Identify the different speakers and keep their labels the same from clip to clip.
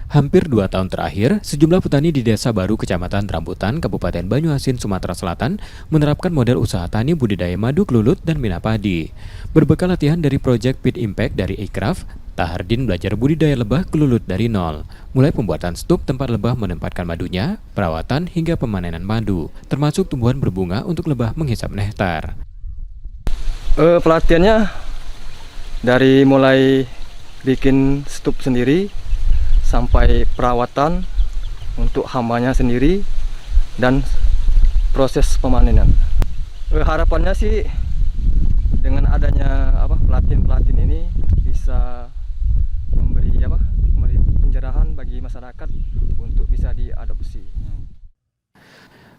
Speaker 1: Hampir 2 tahun terakhir, sejumlah petani di Desa Baru, Kecamatan Rambutan, Kabupaten Banyuasin, Sumatera Selatan, menerapkan model usaha tani budidaya madu kelulut dan mina padi. Berbekal latihan dari proyek Pit Impact dari Ikraf, Tahardin belajar budidaya lebah kelulut dari nol, mulai pembuatan stup tempat lebah menempatkan madunya, perawatan hingga pemanenan madu, termasuk tumbuhan berbunga untuk lebah menghisap nektar.
Speaker 2: Pelatihannya dari mulai bikin stup sendiri sampai perawatan untuk hambanya sendiri dan proses pemanenan. Harapannya sih dengan adanya pelatihan-pelatihan ini bisa memberi pencerahan bagi masyarakat untuk bisa diadopsi.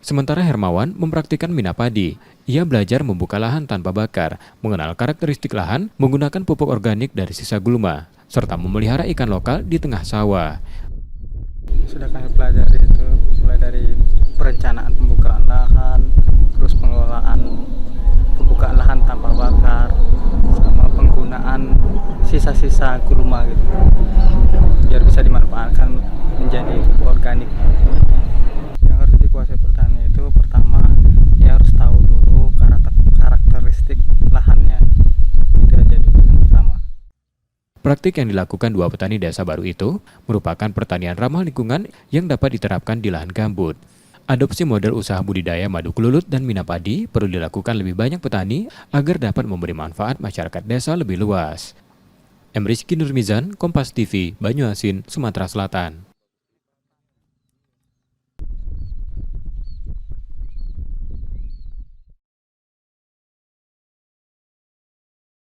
Speaker 1: Sementara Hermawan mempraktikkan mina padi. Ia belajar membuka lahan tanpa bakar, mengenal karakteristik lahan, menggunakan pupuk organik dari sisa gulma, serta memelihara ikan lokal di tengah sawah.
Speaker 3: Sudah kami pelajari itu mulai dari perencanaan pembukaan lahan, terus pengelolaan pembukaan lahan tanpa bakar, sama penggunaan sisa-sisa gulma gitu, biar bisa dimanfaatkan menjadi pupuk organik. Yang harus dikuasai petani itu pertama, dia harus tahu dulu karakteristik lahannya. Itu aja dulu yang pertama.
Speaker 1: Praktik yang dilakukan dua petani Desa Baru itu merupakan pertanian ramah lingkungan yang dapat diterapkan di lahan gambut. Adopsi model usaha budidaya madu kelulut dan mina padi perlu dilakukan lebih banyak petani agar dapat memberi manfaat masyarakat desa lebih luas. Emrizky Nurmizan, Kompas TV, Banyuasin, Sumatera Selatan.